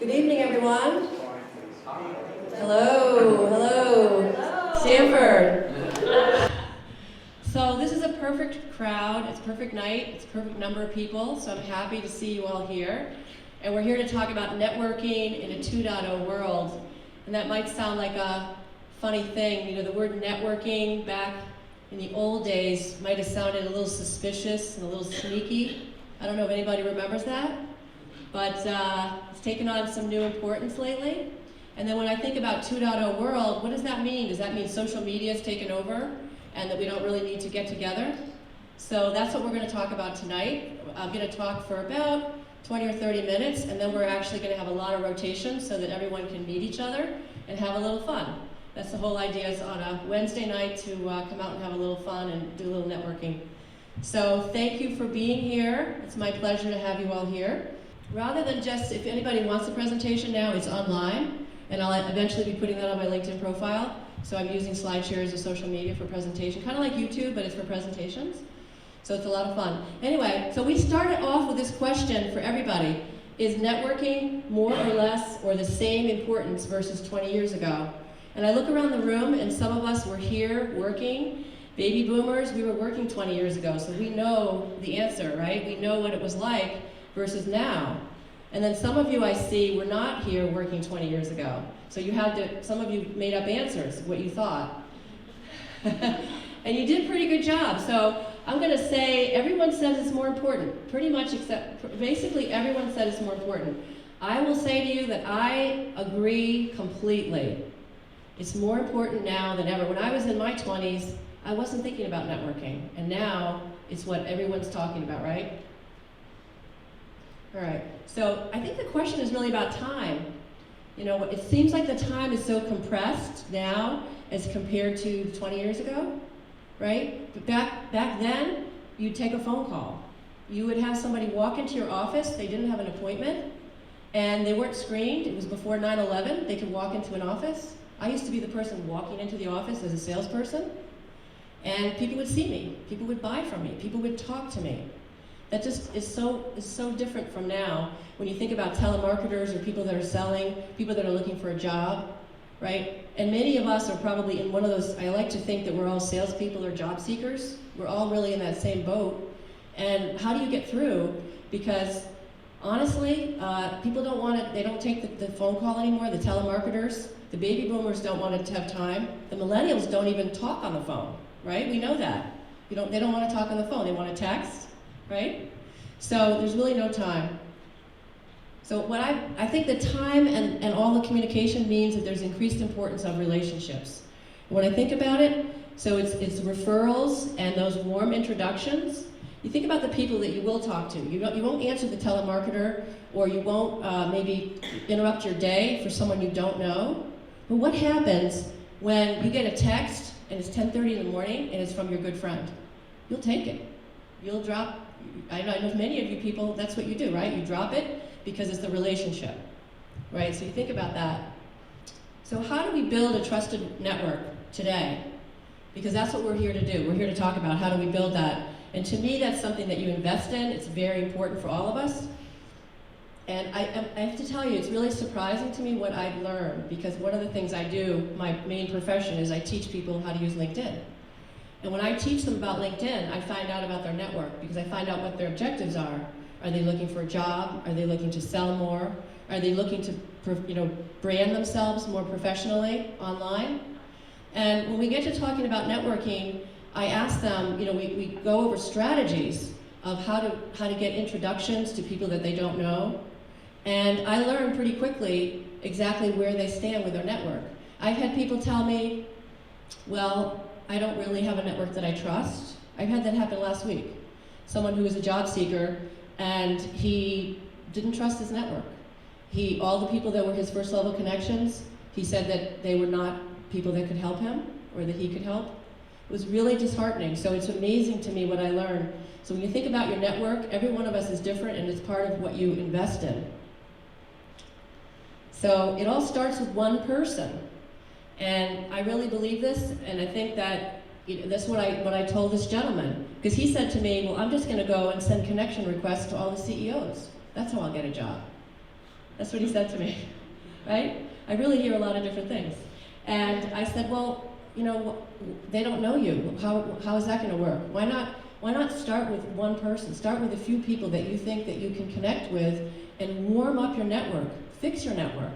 Good evening, everyone. Hello. Stamford. So this is a perfect crowd, it's a perfect night, it's a perfect number of people, so I'm happy to see you all here. And we're here to talk about networking in a 2.0 world. And that might sound like a funny thing, you know, the word networking back in the old days might have sounded a little suspicious and a little sneaky. I don't know if anybody remembers that, but it's taken on some new importance lately. And then when I think about 2.0 world, what does that mean? Does that mean social media has taken over and that we don't really need to get together? So that's what we're going to talk about tonight. I'm going to talk for about 20 or 30 minutes, and then we're actually going to have a lot of rotation so that everyone can meet each other and have a little fun. That's the whole idea, is on a Wednesday night to come out and have a little fun and do a little networking. So thank you for being here. It's my pleasure to have you all here. Rather than just, if anybody wants the presentation now, it's online, and I'll eventually be putting that on my LinkedIn profile. So I'm using SlideShare as a social media for presentation, kind of like YouTube, but it's for presentations. So it's a lot of fun. Anyway, so we started off with this question for everybody. Is networking more or less or the same importance versus 20 years ago? And I look around the room, and some of us were here working. Baby boomers, we were working 20 years ago, so we know the answer, right? We know what it was like versus now. And then some of you I see were not here working 20 years ago. So you had to, some of you made up answers, what you thought. And you did a pretty good job. So I'm going to say everyone says it's more important, pretty much, except basically everyone said it's more important. I will say to you that I agree completely. It's more important now than ever. When I was in my 20s, I wasn't thinking about networking, and now it's what everyone's talking about, right? All right, so I think the question is really about time. You know, it seems like the time is so compressed now as compared to 20 years ago, right? But back then, you'd take a phone call. You would have somebody walk into your office, they didn't have an appointment, and they weren't screened. It was before 9/11, they could walk into an office. I used to be the person walking into the office as a salesperson, and people would see me, people would buy from me, people would talk to me. That just is so different from now. When you think about telemarketers or people that are selling, people that are looking for a job, right? And many of us are probably in one of those, I like to think that we're all salespeople or job seekers. We're all really in that same boat. And how do you get through? Because honestly, people don't want to, they don't take the phone call anymore, the telemarketers. The baby boomers don't want to have time. The millennials don't even talk on the phone, right? We know that. They don't want to talk on the phone, they want to text. Right? So there's really no time. So what I think the time and all the communication means that there's increased importance of relationships. When I think about it, so it's referrals and those warm introductions. You think about the people that you will talk to. You won't answer the telemarketer, or you won't maybe interrupt your day for someone you don't know. But what happens when you get a text and it's 10:30 in the morning and it's from your good friend? You'll take it. You'll drop. I know many of you people, that's what you do, right? You drop it because it's the relationship, right? So you think about that. So how do we build a trusted network today? Because that's what we're here to do. We're here to talk about how do we build that. And to me, that's something that you invest in. It's very important for all of us. And I have to tell you, it's really surprising to me what I've learned, because one of the things I do, my main profession, is I teach people how to use LinkedIn. And when I teach them about LinkedIn, I find out about their network, because I find out what their objectives are. Are they looking for a job? Are they looking to sell more? Are they looking to brand themselves more professionally online? And when we get to talking about networking, I ask them, we go over strategies of how to get introductions to people that they don't know. And I learn pretty quickly exactly where they stand with their network. I've had people tell me, well, I don't really have a network that I trust. I've had that happen last week. Someone who was a job seeker, and he didn't trust his network. All the people that were his first level connections, he said that they were not people that could help him or that he could help. It was really disheartening. So it's amazing to me what I learned. So when you think about your network, every one of us is different, and it's part of what you invest in. So it all starts with one person. And I really believe this, and I think that that's what I told this gentleman. Because he said to me, well, I'm just going to go and send connection requests to all the CEOs. That's how I'll get a job. That's what he said to me, right? I really hear a lot of different things. And I said, well, you know, they don't know you. How is that going to work? Why not start with one person? Start with a few people that you think that you can connect with and warm up your network. Fix your network.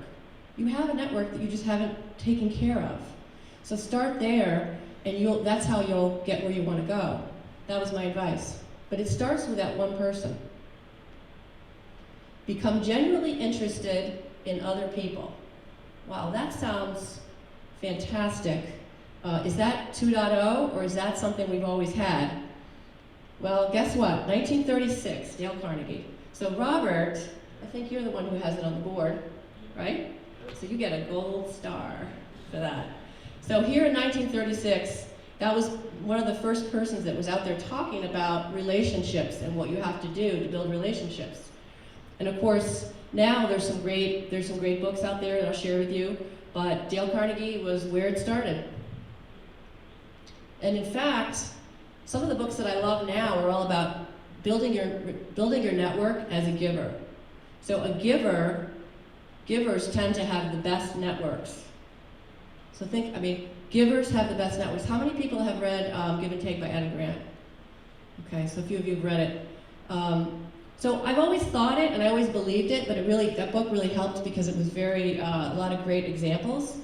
You have a network that you just haven't taken care of. So start there, and that's how you'll get where you want to go. That was my advice. But it starts with that one person. Become genuinely interested in other people. Wow, that sounds fantastic. Is that 2.0, or is that something we've always had? Well, guess what? 1936, Dale Carnegie. So Robert, I think you're the one who has it on the board, right? So you get a gold star for that. So here in 1936, that was one of the first persons that was out there talking about relationships and what you have to do to build relationships. And of course, now there's some great books out there that I'll share with you, but Dale Carnegie was where it started. And in fact, some of the books that I love now are all about building your network as a giver. So givers tend to have the best networks. So givers have the best networks. How many people have read Give and Take by Adam Grant? Okay, so a few of you have read it. So I've always thought it and I always believed it, but that book really helped because it was a lot of great examples.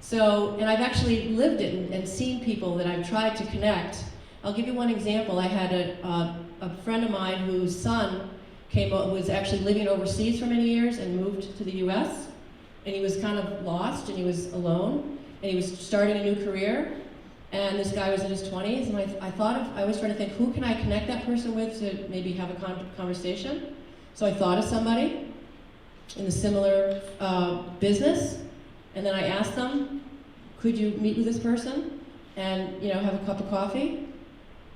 So, and I've actually lived it and seen people that I've tried to connect. I'll give you one example. I had a friend of mine whose son was actually living overseas for many years and moved to the US, and he was kind of lost and he was alone, and he was starting a new career, and this guy was in his 20s, and I was trying to think, who can I connect that person with to maybe have a conversation? So I thought of somebody in a similar business, and then I asked them, could you meet with this person and have a cup of coffee?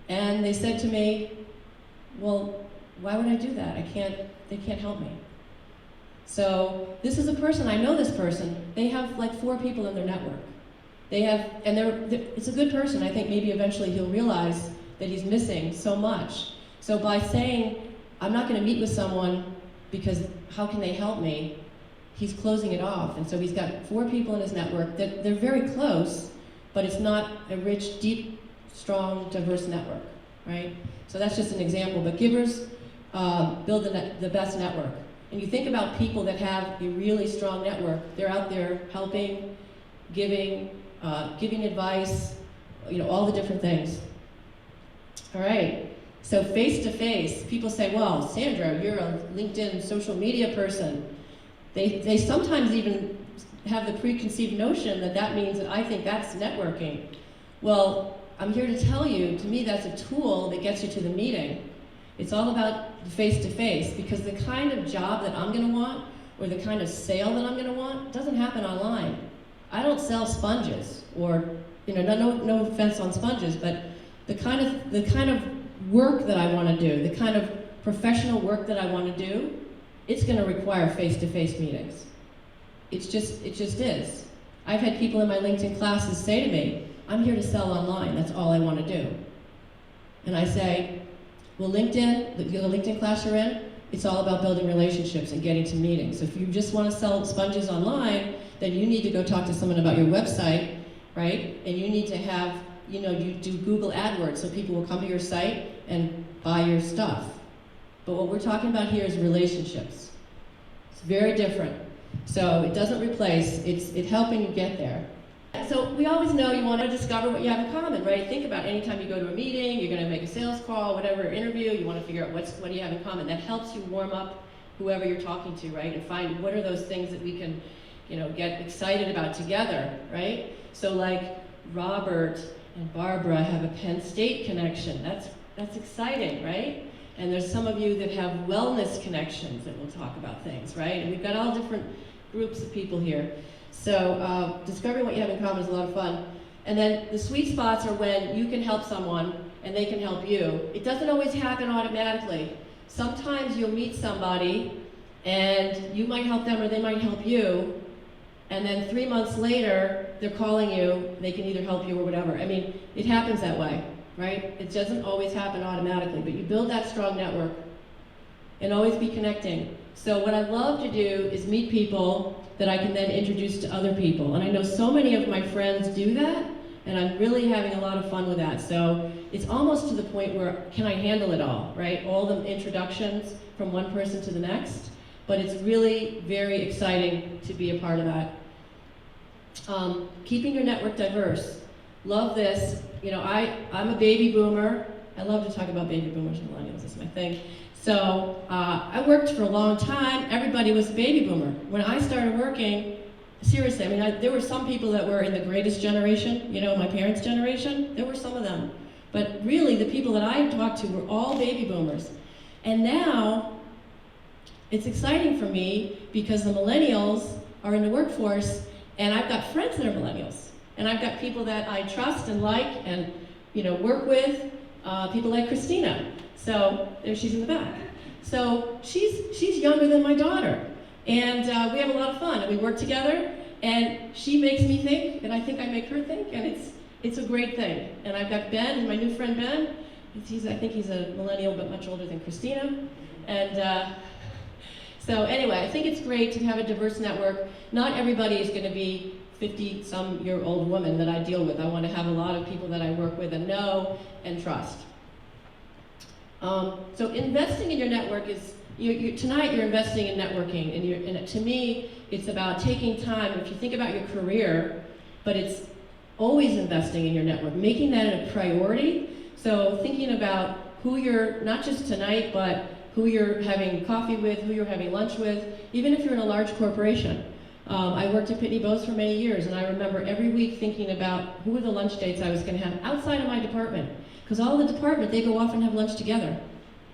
And they said to me, well, why would I do that? They can't help me. So this is a person, I know this person, they have like 4 people in their network. It's a good person. I think maybe eventually he'll realize that he's missing so much. So by saying, I'm not gonna meet with someone because how can they help me? He's closing it off. And so he's got 4 people in his network that they're very close, but it's not a rich, deep, strong, diverse network, right? So that's just an example, but givers build the best network. And you think about people that have a really strong network, they're out there helping, giving advice, all the different things. All right, so face-to-face, people say, well, Sandra, you're a LinkedIn social media person. They sometimes even have the preconceived notion that means that I think that's networking. Well, I'm here to tell you, to me that's a tool that gets you to the meeting. It's all about face-to-face, because the kind of job that I'm gonna want, or the kind of sale that I'm gonna want, doesn't happen online. I don't sell sponges, or, no offense on sponges, but the kind of work that I wanna do, the kind of professional work that I wanna do, it's gonna require face-to-face meetings. It just is. I've had people in my LinkedIn classes say to me, I'm here to sell online, that's all I wanna do. And I say, well, LinkedIn, the LinkedIn class you're in, it's all about building relationships and getting to meetings. So if you just want to sell sponges online, then you need to go talk to someone about your website, right? And you need to have, you do Google AdWords so people will come to your site and buy your stuff. But what we're talking about here is relationships. It's very different. So it doesn't replace, it's helping you get there. So we always know you want to discover what you have in common, right? Think about anytime you go to a meeting, you're going to make a sales call, whatever, interview, you want to figure out what do you have in common. That helps you warm up whoever you're talking to, right? And find what are those things that we can, get excited about together, right? So like Robert and Barbara have a Penn State connection. That's exciting, right? And there's some of you that have wellness connections that will talk about things, right? And we've got all different groups of people here. So discovering what you have in common is a lot of fun. And then the sweet spots are when you can help someone and they can help you. It doesn't always happen automatically. Sometimes you'll meet somebody and you might help them or they might help you, and then 3 months later they're calling you, they can either help you or whatever. I mean, it happens that way, right? It doesn't always happen automatically, but you build that strong network and always be connecting. So what I love to do is meet people that I can then introduce to other people. And I know so many of my friends do that, and I'm really having a lot of fun with that. So it's almost to the point where, can I handle it all, right? All the introductions from one person to the next. But it's really very exciting to be a part of that. Keeping your network diverse. Love this. You know, I'm a baby boomer. I love to talk about baby boomers and millennials, it's my thing. So I worked for a long time. Everybody was a baby boomer. When I started working, seriously, I mean, there were some people that were in the greatest generation, you know, my parents' generation. There were some of them. But really, the people that I talked to were all baby boomers. And now, it's exciting for me because the millennials are in the workforce, and I've got friends that are millennials. And I've got people that I trust and like and, you know, work with, people like Christina. So, there she's in the back. So, she's younger than my daughter. And we have a lot of fun, and we work together, and she makes me think, and I think I make her think, and it's a great thing. And I've got Ben, and my new friend Ben. I think he's a millennial, but much older than Christina. And so anyway, I think it's great to have a diverse network. Not everybody is going to be 50-some-year-old woman that I deal with. I want to have a lot of people that I work with and know and trust. So investing in your network is, tonight you're investing in networking, and to me, it's about taking time. If you think about your career, but it's always investing in your network, making that a priority. So thinking about who you're, not just tonight, but who you're having coffee with, who you're having lunch with, even if you're in a large corporation. I worked at Pitney Bowes for many years, and I remember every week thinking about who were the lunch dates I was going to have outside of my department. Because all the department, they go off and have lunch together.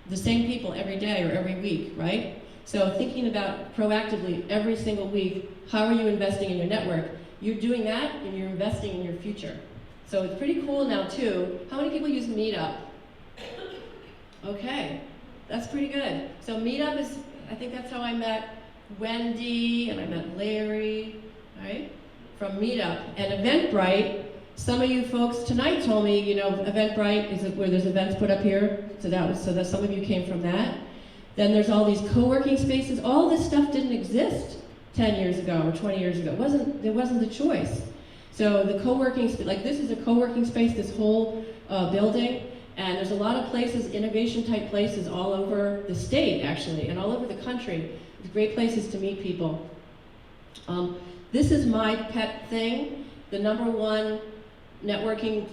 The same people every day or every week, right? So thinking about proactively every single week, how are you investing in your network? You're doing that, and you're investing in your future. So it's pretty cool now, too. How many people use Meetup? Okay. That's pretty good. So Meetup is, I think that's how I met Wendy, and I met Larry, right? From Meetup. And Eventbrite, some of you folks tonight told me, you know, Eventbrite is where there's events put up here. So that some of you came from that. Then there's all these co-working spaces. All this stuff didn't exist 10 years ago or 20 years ago. There wasn't the choice. So the co-working, like this is a co-working space, this whole building. And there's a lot of places, innovation-type places all over the state, actually, and all over the country. It's great places to meet people. This is my pet thing. The number one networking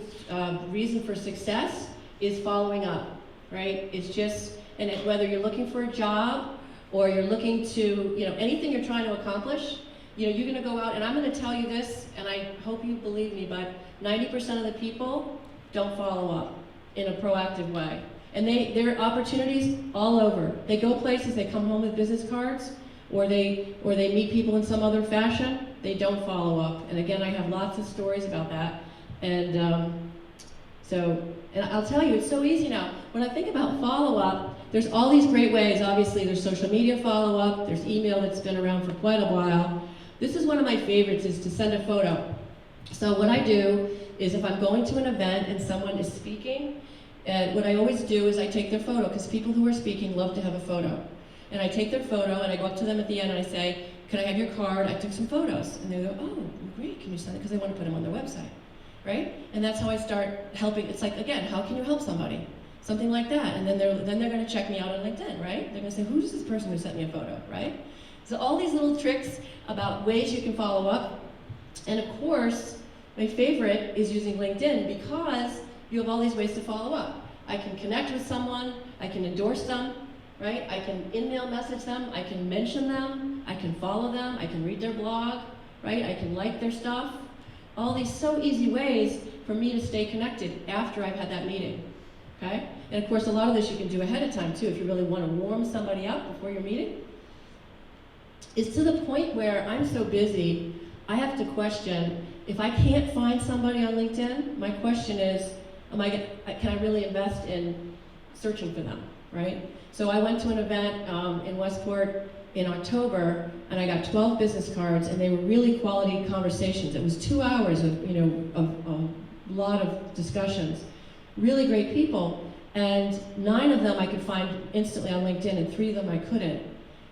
reason for success is following up, right? It's just, whether you're looking for a job or you're looking to, you know, anything you're trying to accomplish, you know, you're going to go out, and I'm going to tell you this, and I hope you believe me, but 90% of the people don't follow up in a proactive way. And there are opportunities all over. They go places, they come home with business cards, or they meet people in some other fashion, they don't follow up. And again, I have lots of stories about that. And and I'll tell you, it's so easy now. When I think about follow-up, there's all these great ways. Obviously, there's social media follow-up, there's email that's been around for quite a while. This is one of my favorites, is to send a photo. So what I do is if I'm going to an event and someone is speaking, what I always do is I take their photo, because people who are speaking love to have a photo. And I take their photo and I go up to them at the end and I say, can I have your card? I took some photos. And they go, oh, great, can you send it? Because they want to put them on their website, right? And that's how I start helping. It's like, again, how can you help somebody? Something like that. And then they're going to check me out on LinkedIn, right? They're going to say, who's this person who sent me a photo, right? So all these little tricks about ways you can follow up. And of course, my favorite is using LinkedIn, because you have all these ways to follow up. I can connect with someone, I can endorse them, right? I can email message them, I can mention them, I can follow them, I can read their blog, right? I can like their stuff. All these so easy ways for me to stay connected after I've had that meeting, okay? And of course, a lot of this you can do ahead of time too, if you really want to warm somebody up before your meeting. It's to the point where I'm so busy, I have to question, if I can't find somebody on LinkedIn, my question is, can I really invest in searching for them, right? So I went to an event in Westport in October, and I got 12 business cards, and they were really quality conversations. It was 2 hours of, you know, of a lot of discussions. Really great people, and 9 of them I could find instantly on LinkedIn, and 3 of them I couldn't.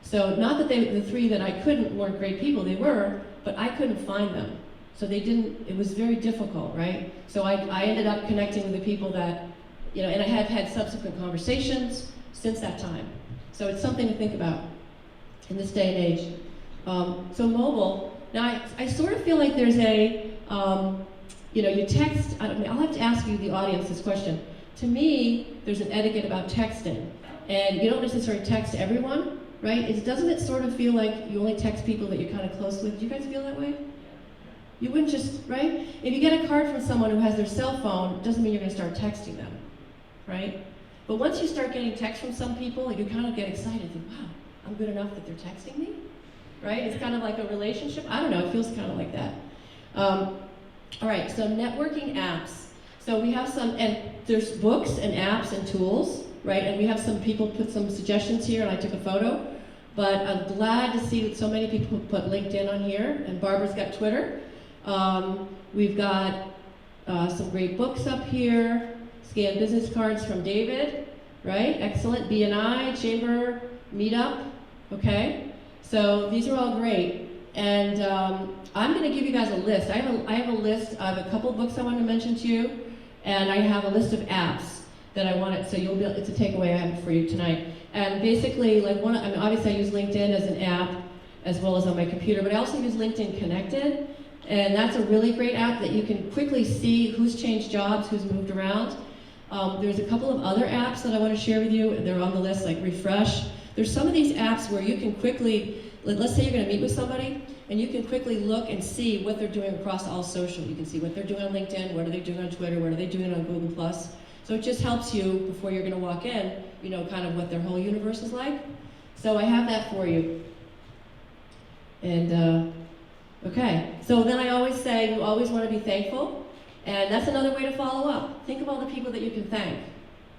So not that the three that I couldn't weren't great people, they were, but I couldn't find them. So they didn't, it was very difficult, right? So I ended up connecting with the people that, you know, and I have had subsequent conversations since that time. So it's something to think about in this day and age. So mobile, now I sort of feel like there's a, you know, you text, I'll have to ask you, the audience, this question. To me, there's an etiquette about texting. And you don't necessarily text everyone, right? Doesn't it sort of feel like you only text people that you're kind of close with? Do you guys feel that way? You wouldn't just, right? If you get a card from someone who has their cell phone, it doesn't mean you're gonna start texting them, right? But once you start getting texts from some people, you kind of get excited, think, wow, I'm good enough that they're texting me, right? It's kind of like a relationship. I don't know, it feels kind of like that. All right, so networking apps. So we have some, and there's books and apps and tools, right? And we have some people put some suggestions here, and I took a photo. But I'm glad to see that so many people put LinkedIn on here, and Barbara's got Twitter. We've got some great books up here. Scanned business cards from David, right? Excellent. BNI, Chamber, Meetup, okay? So these are all great. And I'm going to give you guys a list. I have a list of a couple books I want to mention to you, and I have a list of apps that I want it, so you'll be, it's a takeaway I have for you tonight. And basically, like I mean, obviously I use LinkedIn as an app, as well as on my computer, but I also use LinkedIn Connected, and that's a really great app that you can quickly see who's changed jobs, who's moved around. There's a couple of other apps that I want to share with you. They're on the list, like Refresh. There's some of these apps where you can quickly, let's say you're going to meet with somebody, and you can quickly look and see what they're doing across all social. You can see what they're doing on LinkedIn, what are they doing on Twitter, what are they doing on Google+. So it just helps you, before you're going to walk in, you know kind of what their whole universe is like. So I have that for you. And, okay. So then I always say, you always want to be thankful. And that's another way to follow up. Think of all the people that you can thank,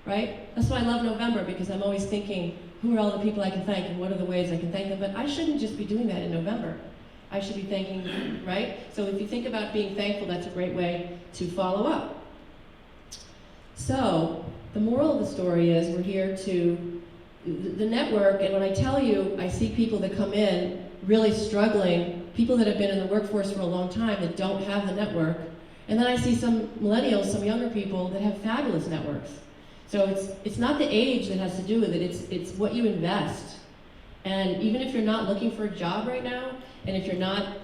right? That's why I love November, because I'm always thinking, who are all the people I can thank and what are the ways I can thank them? But I shouldn't just be doing that in November. I should be thanking them, right? So if you think about being thankful, that's a great way to follow up. So the moral of the story is we're here to, the network, and when I tell you, I see people that come in really struggling, people that have been in the workforce for a long time that don't have the network. And then I see some millennials, some younger people that have fabulous networks. So it's not the age that has to do with it, it's what you invest. And even if you're not looking for a job right now, and if you're not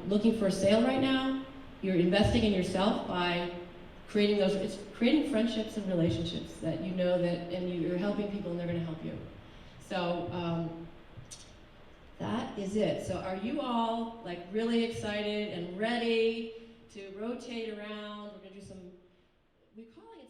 looking for a sale right now, you're investing in yourself by creating those, it's creating friendships and relationships that you know that, and you're helping people and they're gonna help you. So that is it. So are you all like really excited and ready to rotate around? We're gonna do some, we're calling it